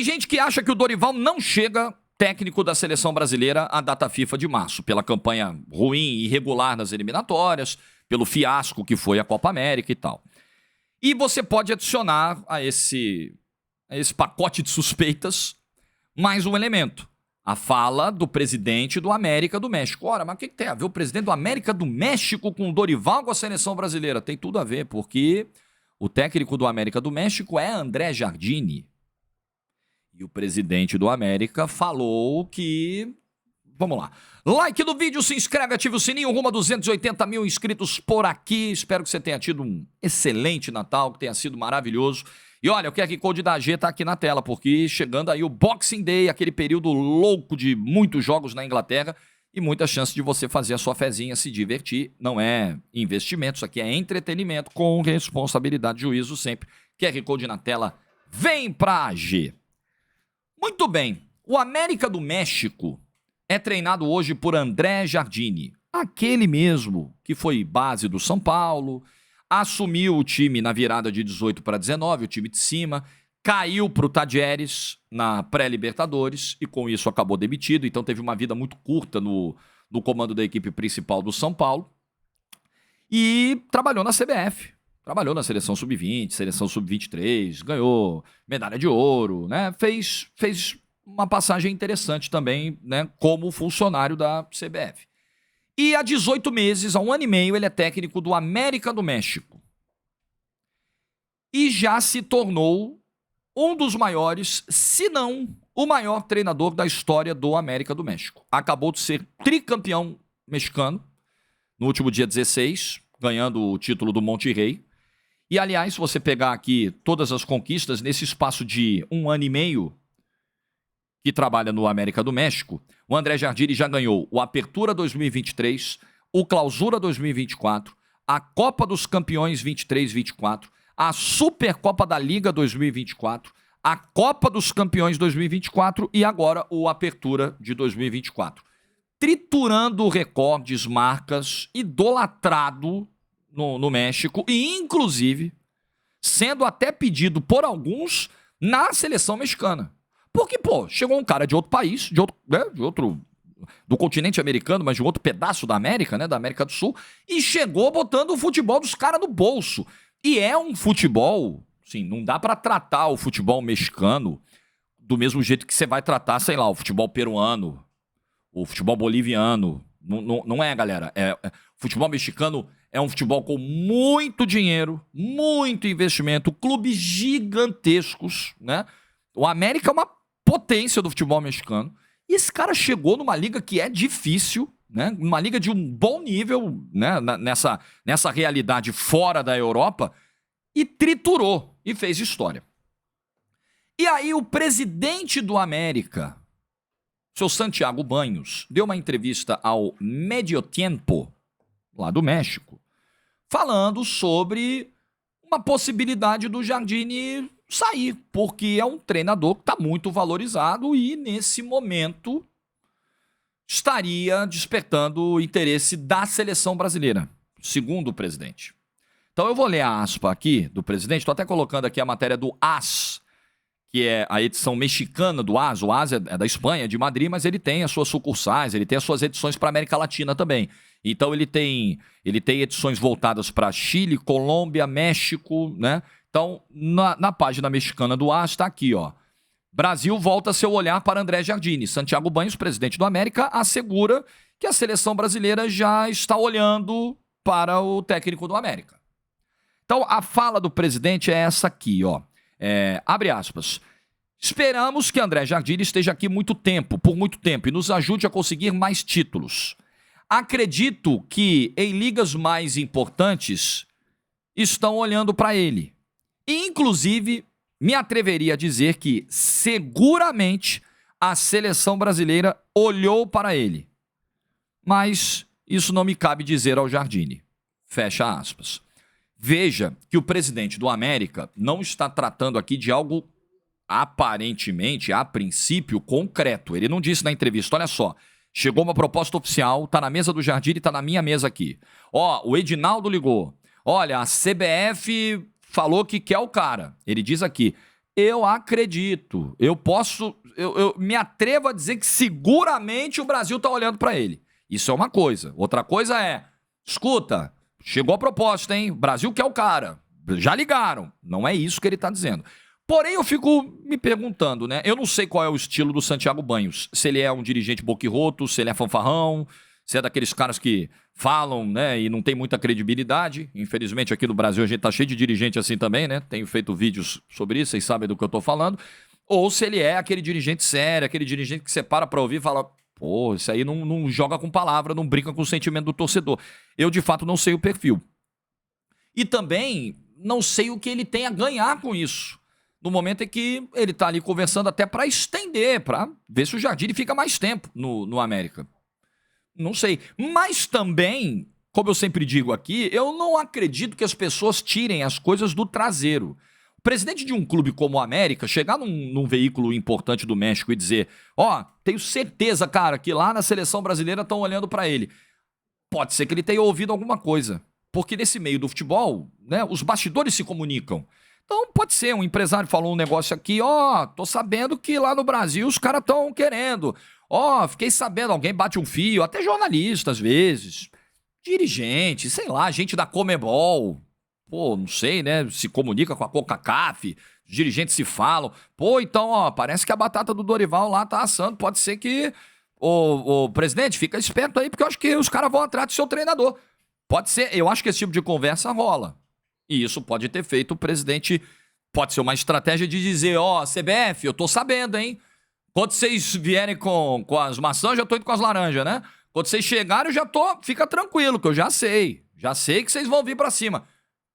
Tem gente que acha que o Dorival não chega técnico da seleção brasileira à data FIFA de março, pela campanha ruim e irregular nas eliminatórias, pelo fiasco que foi a Copa América e tal. E você pode adicionar a esse pacote de suspeitas mais um elemento. A fala do presidente do América do México. Ora, mas o que tem a ver o presidente do América do México com o Dorival com a seleção brasileira? Tem tudo a ver, porque o técnico do América do México é André Jardine. E o presidente do América falou que... Vamos lá. Like no vídeo, se inscreve, ativa o sininho, rumo a 280 mil inscritos por aqui. Espero que você tenha tido um excelente Natal, que tenha sido maravilhoso. E olha, o QR Code da AG tá aqui na tela, porque chegando aí o Boxing Day, aquele período louco de muitos jogos na Inglaterra e muita chance de você fazer a sua fezinha, se divertir. Não é investimento, isso aqui é entretenimento com responsabilidade e juízo sempre. QR Code na tela, vem pra AG. Muito bem, o América do México é treinado hoje por André Jardine, aquele mesmo que foi base do São Paulo, assumiu o time na virada de 18 para 19, o time de cima, caiu para o Tadieres na pré-Libertadores e com isso acabou demitido, então teve uma vida muito curta no comando da equipe principal do São Paulo e trabalhou na CBF, trabalhou na seleção sub-20, seleção sub-23, ganhou medalha de ouro, né? Fez uma passagem interessante também, né, como funcionário da CBF. E há 18 meses, há 1 ano e meio, ele é técnico do América do México. E já se tornou um dos maiores, se não o maior treinador da história do América do México. Acabou de ser tricampeão mexicano no último dia 16, ganhando o título do Monterrey. E, aliás, se você pegar aqui todas as conquistas nesse espaço de 1 ano e meio que trabalha no América do México, o André Jardine já ganhou o Apertura 2023, o Clausura 2024, a Copa dos Campeões 23-24, a Supercopa da Liga 2024, a Copa dos Campeões 2024 e agora o Apertura de 2024. Triturando recordes, marcas, idolatrado no México e, inclusive, sendo até pedido por alguns na seleção mexicana. Porque, pô, chegou um cara de outro país, do continente americano, mas de um outro pedaço da América, né, da América do Sul, e chegou botando o futebol dos caras no bolso. E é um futebol, sim, não dá pra tratar o futebol mexicano do mesmo jeito que você vai tratar, sei lá, o futebol peruano, o futebol boliviano. Não é, galera. Futebol mexicano é um futebol com muito dinheiro, muito investimento, clubes gigantescos, né? O América é uma potência do futebol mexicano. E esse cara chegou numa liga que é difícil, né? Uma liga de um bom nível, né? Nessa realidade fora da Europa, e triturou e fez história. E aí o presidente do América, seu Santiago Banhos, deu uma entrevista ao Medio Tiempo, lá do México, falando sobre uma possibilidade do Jardine sair, porque é um treinador que está muito valorizado e, nesse momento, estaria despertando o interesse da seleção brasileira, segundo o presidente. Então eu vou ler a aspa aqui do presidente, estou até colocando aqui a matéria do AS, que é a edição mexicana do AS. O AS é da Espanha, de Madrid, mas ele tem as suas sucursais, ele tem as suas edições para a América Latina também. Então ele tem edições voltadas para Chile, Colômbia, México, né? Então, na página mexicana do AS está aqui, ó. Brasil volta seu olhar para André Jardine. Santiago Banhos, presidente do América, assegura que a seleção brasileira já está olhando para o técnico do América. Então, a fala do presidente é essa aqui, ó. Abre aspas. Esperamos que André Jardine esteja aqui por muito tempo, e nos ajude a conseguir mais títulos. Acredito que em ligas mais importantes estão olhando para ele. E, inclusive, me atreveria a dizer que seguramente a seleção brasileira olhou para ele. Mas isso não me cabe dizer ao Jardine. Fecha aspas. Veja que o presidente do América não está tratando aqui de algo aparentemente, a princípio, concreto. Ele não disse na entrevista, olha só, chegou uma proposta oficial, tá na mesa do Jardine, tá na minha mesa aqui. Ó, o Edinaldo ligou. Olha, a CBF falou que quer o cara. Ele diz aqui, Eu acredito. Eu me atrevo a dizer que seguramente o Brasil tá olhando para ele. Isso é uma coisa. Outra coisa é, escuta, chegou a proposta, hein? O Brasil quer o cara. Já ligaram. Não é isso que ele tá dizendo. Porém, eu fico me perguntando, né? Eu não sei qual é o estilo do Santiago Banhos. Se ele é um dirigente boquirroto, se ele é fanfarrão, se é daqueles caras que falam, né, e não tem muita credibilidade. Infelizmente, aqui no Brasil a gente tá cheio de dirigente assim também, né? Tenho feito vídeos sobre isso, vocês sabem do que eu tô falando. Ou se ele é aquele dirigente sério, aquele dirigente que você para pra ouvir e fala, pô, isso aí não joga com palavra, não brinca com o sentimento do torcedor. Eu, de fato, não sei o perfil. E também não sei o que ele tem a ganhar com isso. No momento em que ele tá ali conversando até pra estender, pra ver se o Jardine fica mais tempo no América. Não sei. Mas também, como eu sempre digo aqui, eu não acredito que as pessoas tirem as coisas do traseiro. O presidente de um clube como o América chegar num veículo importante do México e dizer, ó, tenho certeza, cara, que lá na seleção brasileira estão olhando pra ele. Pode ser que ele tenha ouvido alguma coisa. Porque nesse meio do futebol, né, os bastidores se comunicam. Então pode ser, um empresário falou um negócio aqui, ó, tô sabendo que lá no Brasil os caras estão querendo. Ó, fiquei sabendo, alguém bate um fio, até jornalista às vezes, dirigente, sei lá, gente da Comebol, pô, não sei, né, se comunica com a CONCACAF, os dirigentes se falam, pô, então, ó, parece que a batata do Dorival lá tá assando, pode ser que, ô presidente, fica esperto aí, porque eu acho que os caras vão atrás do seu treinador. Pode ser, eu acho que esse tipo de conversa rola. E isso pode ter feito o presidente, pode ser uma estratégia de dizer, ó, CBF, eu tô sabendo, hein? Quando vocês vierem com as maçãs, eu já tô indo com as laranjas, né? Quando vocês chegarem, eu já tô, fica tranquilo, que eu já sei. Já sei que vocês vão vir pra cima.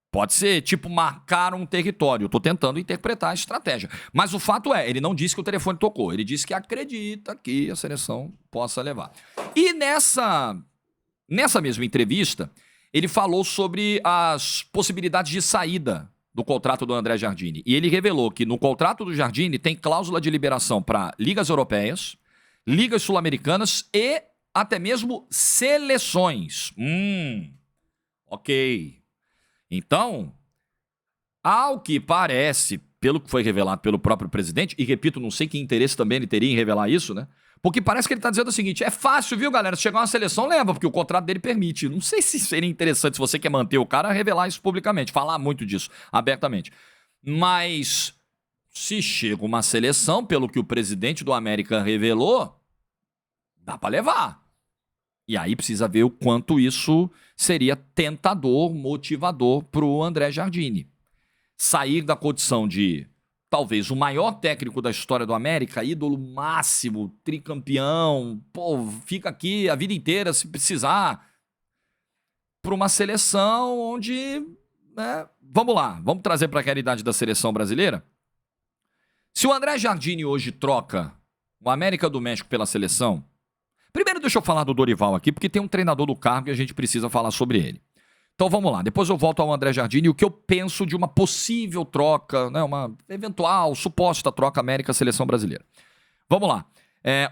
Pode ser, tipo, marcar um território. Eu tô tentando interpretar a estratégia. Mas o fato é, ele não disse que o telefone tocou. Ele disse que acredita que a seleção possa levar. E nessa mesma entrevista, ele falou sobre as possibilidades de saída do contrato do André Jardine. E ele revelou que no contrato do Jardine tem cláusula de liberação para ligas europeias, ligas sul-americanas e até mesmo seleções. Ok. Então, ao que parece, pelo que foi revelado pelo próprio presidente, e repito, não sei que interesse também ele teria em revelar isso, né? Porque parece que ele tá dizendo o seguinte, é fácil, viu, galera? Se chegar uma seleção, leva, porque o contrato dele permite. Não sei se seria interessante, se você quer manter o cara, revelar isso publicamente, falar muito disso, abertamente. Mas, se chega uma seleção, pelo que o presidente do América revelou, dá pra levar. E aí precisa ver o quanto isso seria tentador, motivador pro André Jardine. Sair da condição de talvez o maior técnico da história do América, ídolo máximo, tricampeão, pô, fica aqui a vida inteira se precisar, para uma seleção onde, né, vamos lá, vamos trazer para a realidade da seleção brasileira. Se o André Jardine hoje troca o América do México pela seleção, primeiro deixa eu falar do Dorival aqui, porque tem um treinador do cargo e a gente precisa falar sobre ele. Então vamos lá, depois eu volto ao André Jardine e o que eu penso de uma possível troca, né, uma eventual, suposta troca América-Seleção Brasileira. Vamos lá.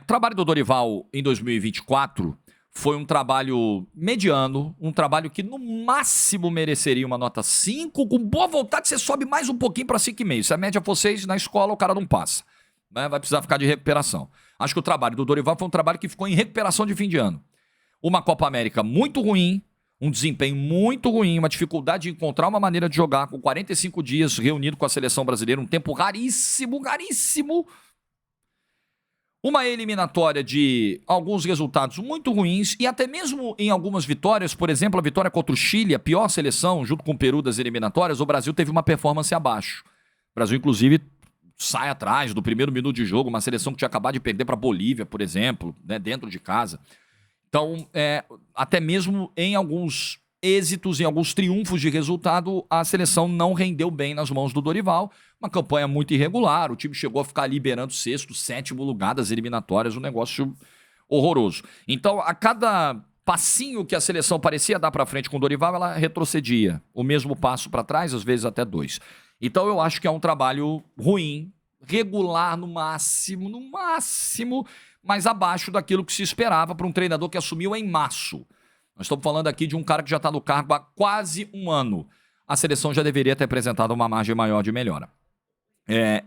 O trabalho do Dorival em 2024 foi um trabalho mediano, um trabalho que no máximo mereceria uma nota 5, com boa vontade você sobe mais um pouquinho para 5,5. Se a média for 6, na escola o cara não passa, né, vai precisar ficar de recuperação. Acho que o trabalho do Dorival foi um trabalho que ficou em recuperação de fim de ano. Uma Copa América muito ruim, um desempenho muito ruim, uma dificuldade de encontrar uma maneira de jogar com 45 dias reunido com a seleção brasileira, um tempo raríssimo, raríssimo. Uma eliminatória de alguns resultados muito ruins e até mesmo em algumas vitórias, por exemplo, a vitória contra o Chile, a pior seleção, junto com o Peru das eliminatórias, o Brasil teve uma performance abaixo. O Brasil, inclusive, sai atrás do primeiro minuto de jogo, uma seleção que tinha acabado de perder para a Bolívia, por exemplo, né, dentro de casa. Então, até mesmo em alguns êxitos, em alguns triunfos de resultado, a seleção não rendeu bem nas mãos do Dorival. Uma campanha muito irregular, o time chegou a ficar liberando sexto, sétimo lugar das eliminatórias, um negócio horroroso. Então, a cada passinho que a seleção parecia dar para frente com o Dorival, ela retrocedia. O mesmo passo para trás, às vezes até 2. Então, eu acho que é um trabalho ruim, regular no máximo, mas abaixo daquilo que se esperava para um treinador que assumiu em março. Nós estamos falando aqui de um cara que já está no cargo há quase um ano. A seleção já deveria ter apresentado uma margem maior de melhora.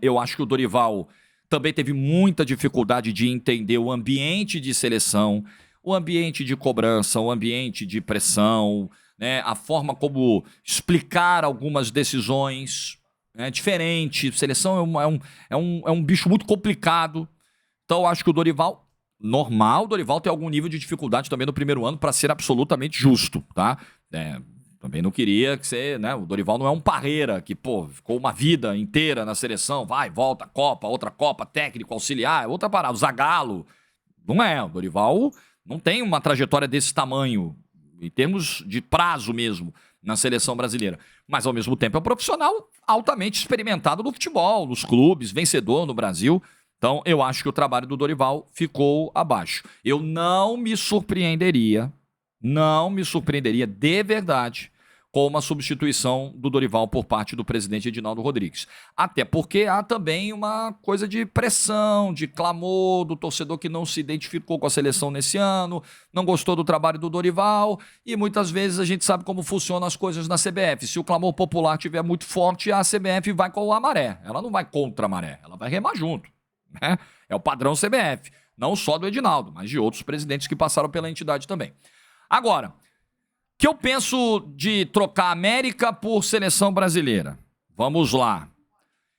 Eu acho que o Dorival também teve muita dificuldade de entender o ambiente de seleção, o ambiente de cobrança, o ambiente de pressão, né, a forma como explicar algumas decisões. É diferente. Seleção é um bicho muito complicado. Então, eu acho que o Dorival, normal, o Dorival tem algum nível de dificuldade também no primeiro ano, para ser absolutamente justo, tá? Também não queria que você, né? O Dorival não é um Parreira que, ficou uma vida inteira na seleção, vai, volta, outra Copa, técnico, auxiliar, outra parada. O Zagallo, não é. O Dorival não tem uma trajetória desse tamanho, em termos de prazo mesmo, na seleção brasileira. Mas, ao mesmo tempo, é um profissional altamente experimentado no futebol, nos clubes, vencedor no Brasil. Então, eu acho que o trabalho do Dorival ficou abaixo. Eu não me surpreenderia de verdade com uma substituição do Dorival por parte do presidente Edinaldo Rodrigues. Até porque há também uma coisa de pressão, de clamor do torcedor que não se identificou com a seleção nesse ano, não gostou do trabalho do Dorival, e muitas vezes a gente sabe como funcionam as coisas na CBF. Se o clamor popular estiver muito forte, a CBF vai com a maré. Ela não vai contra a maré, ela vai remar junto, né? É o padrão CBF, não só do Edinaldo, mas de outros presidentes que passaram pela entidade também. Agora, que eu penso de trocar América por seleção brasileira? Vamos lá.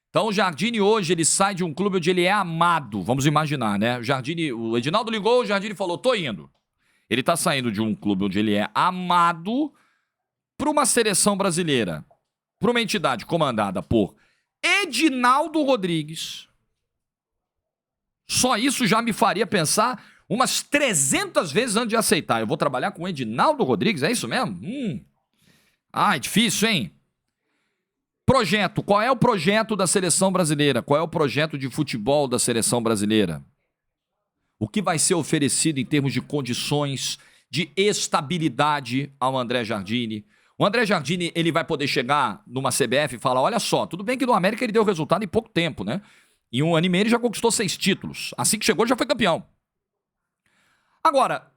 Então o Jardine hoje, ele sai de um clube onde ele é amado. Vamos imaginar, né? O Edinaldo ligou, o Jardine falou, tô indo. Ele tá saindo de um clube onde ele é amado para uma seleção brasileira, para uma entidade comandada por Edinaldo Rodrigues. Só isso já me faria pensar umas 300 vezes antes de aceitar. Eu vou trabalhar com o Edinaldo Rodrigues, é isso mesmo? É difícil, hein? Projeto. Qual é o projeto da seleção brasileira? Qual é o projeto de futebol da seleção brasileira? O que vai ser oferecido em termos de condições de estabilidade ao André Jardine? O André Jardine, ele vai poder chegar numa CBF e falar, olha só, tudo bem que no América ele deu resultado em pouco tempo, né? Em 1 ano e meio ele já conquistou 6 títulos. Assim que chegou, ele já foi campeão. Agora,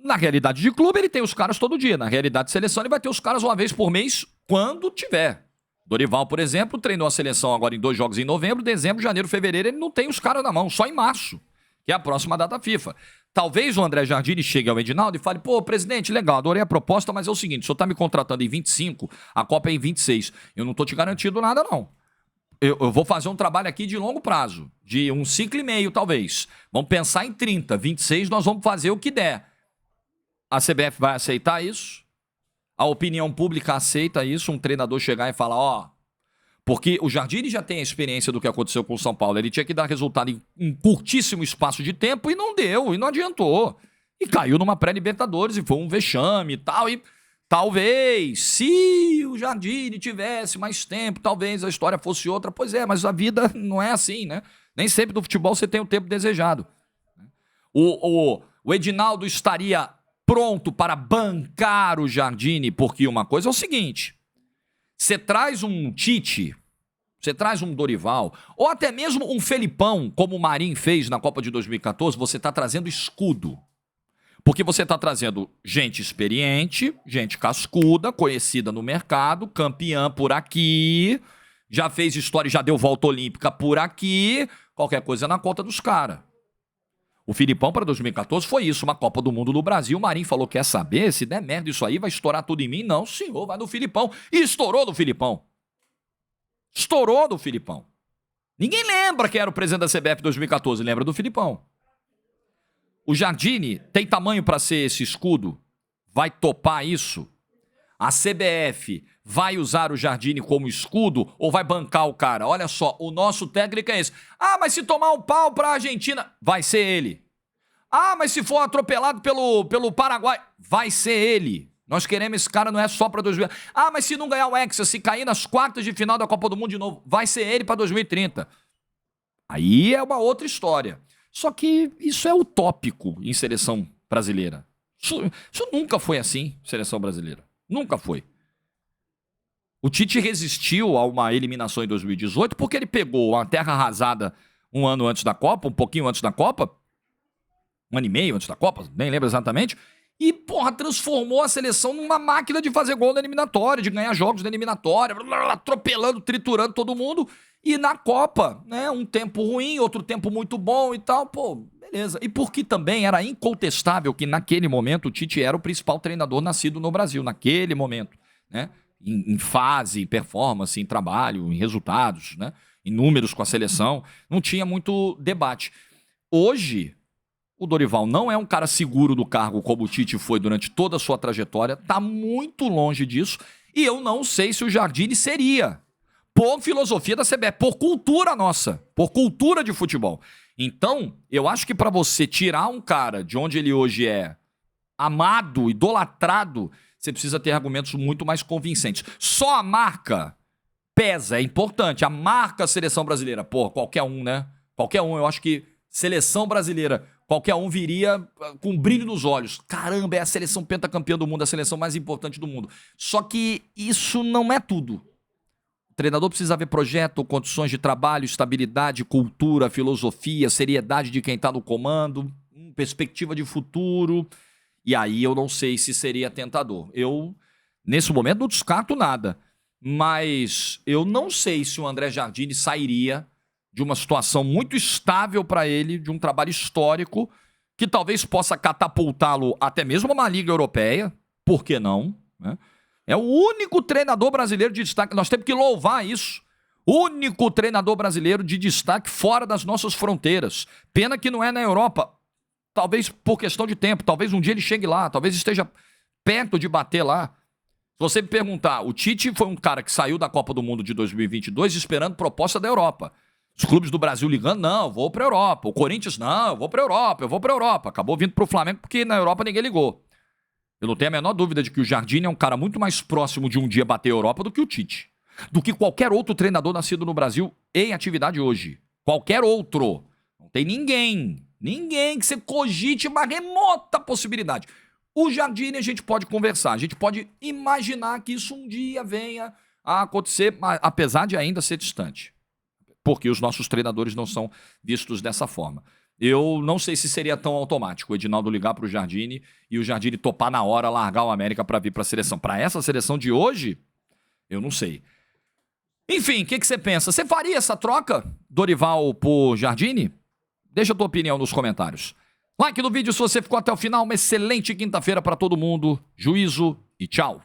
na realidade de clube, ele tem os caras todo dia. Na realidade de seleção, ele vai ter os caras uma vez por mês, quando tiver. Dorival, por exemplo, treinou a seleção agora em 2 jogos em novembro, dezembro, janeiro, fevereiro, ele não tem os caras na mão, só em março, que é a próxima data FIFA. Talvez o André Jardine chegue ao Edinaldo e fale, presidente, legal, adorei a proposta, mas é o seguinte, o senhor tá me contratando em 25, a Copa é em 26. Eu não tô te garantindo nada, não. Eu vou fazer um trabalho aqui de longo prazo, de 1 ciclo e meio, talvez. Vamos pensar em 30, 26 nós vamos fazer o que der. A CBF vai aceitar isso? A opinião pública aceita isso? Um treinador chegar e falar, porque o Jardine já tem a experiência do que aconteceu com o São Paulo. Ele tinha que dar resultado em um curtíssimo espaço de tempo e não deu, e não adiantou. E caiu numa pré-Libertadores e foi um vexame e tal, e talvez, se o Jardine tivesse mais tempo, talvez a história fosse outra. Pois é, mas a vida não é assim, né? Nem sempre no futebol você tem o tempo desejado. O Edinaldo estaria pronto para bancar o Jardine, porque uma coisa é o seguinte, você traz um Tite, você traz um Dorival, ou até mesmo um Felipão, como o Marinho fez na Copa de 2014, você está trazendo escudo. Porque você está trazendo gente experiente, gente cascuda, conhecida no mercado, campeã por aqui, já fez história e já deu volta olímpica por aqui, qualquer coisa na conta dos caras. O Filipão para 2014 foi isso, uma Copa do Mundo no Brasil. O Marinho falou, quer saber? Se der merda isso aí, vai estourar tudo em mim? Não, senhor, vai no Filipão. E estourou no Filipão. Estourou no Filipão. Ninguém lembra que era o presidente da CBF 2014, lembra do Filipão. O Jardine tem tamanho para ser esse escudo? Vai topar isso? A CBF vai usar o Jardine como escudo ou vai bancar o cara? Olha só, o nosso técnico é esse. Mas se tomar um pau pra Argentina, vai ser ele. Mas se for atropelado pelo Paraguai, vai ser ele. Nós queremos esse cara, não é só pra 2000. Mas se não ganhar o Hexa, se cair nas quartas de final da Copa do Mundo de novo, vai ser ele pra 2030. Aí é uma outra história. Só que isso é utópico em seleção brasileira. Isso nunca foi assim, seleção brasileira. Nunca foi. O Tite resistiu a uma eliminação em 2018 porque ele pegou uma terra arrasada um ano antes da Copa, um pouquinho antes da Copa, 1 ano e meio antes da Copa, nem lembro exatamente, e, porra, transformou a seleção numa máquina de fazer gol na eliminatória, de ganhar jogos na eliminatória, atropelando, triturando todo mundo. E na Copa, né, um tempo ruim, outro tempo muito bom e tal, pô, beleza. E porque também era incontestável que naquele momento o Tite era o principal treinador nascido no Brasil, naquele momento, né? Em fase, em performance, em trabalho, em resultados, né? Em números com a seleção, não tinha muito debate. Hoje, o Dorival não é um cara seguro do cargo como o Tite foi durante toda a sua trajetória, tá muito longe disso, e eu não sei se o Jardine seria, por filosofia da CBF, por cultura nossa, por cultura de futebol. Então, eu acho que para você tirar um cara de onde ele hoje é amado, idolatrado, você precisa ter argumentos muito mais convincentes. Só a marca pesa, é importante. A marca seleção brasileira, pô, qualquer um, né? Qualquer um, eu acho que seleção brasileira, qualquer um viria com brilho nos olhos. Caramba, é a seleção pentacampeã do mundo, a seleção mais importante do mundo. Só que isso não é tudo. O treinador precisa ver projeto, condições de trabalho, estabilidade, cultura, filosofia, seriedade de quem está no comando, perspectiva de futuro. E aí eu não sei se seria tentador. Eu, nesse momento, não descarto nada. Mas eu não sei se o André Jardine sairia de uma situação muito estável para ele, de um trabalho histórico, que talvez possa catapultá-lo até mesmo a uma Liga Europeia. Por que não? Né? É o único treinador brasileiro de destaque. Nós temos que louvar isso. Único treinador brasileiro de destaque fora das nossas fronteiras. Pena que não é na Europa. Talvez por questão de tempo. Talvez um dia ele chegue lá. Talvez esteja perto de bater lá. Se você me perguntar, o Tite foi um cara que saiu da Copa do Mundo de 2022 esperando proposta da Europa. Os clubes do Brasil ligando, não, eu vou pra Europa. O Corinthians, não, eu vou pra Europa. Acabou vindo pro Flamengo porque na Europa ninguém ligou. Eu não tenho a menor dúvida de que o Jardine é um cara muito mais próximo de um dia bater a Europa do que o Tite. Do que qualquer outro treinador nascido no Brasil em atividade hoje. Qualquer outro. Não tem ninguém que você cogite uma remota possibilidade. O Jardine a gente pode conversar, a gente pode imaginar que isso um dia venha a acontecer, apesar de ainda ser distante. Porque os nossos treinadores não são vistos dessa forma. Eu não sei se seria tão automático o Edinaldo ligar para o Jardine e o Jardine topar na hora, largar o América para vir para a seleção. Para essa seleção de hoje, eu não sei. Enfim, o que você pensa? Você faria essa troca, Dorival por Jardine? Deixa a tua opinião nos comentários. Like no vídeo se você ficou até o final. Uma excelente quinta-feira para todo mundo. Juízo e tchau.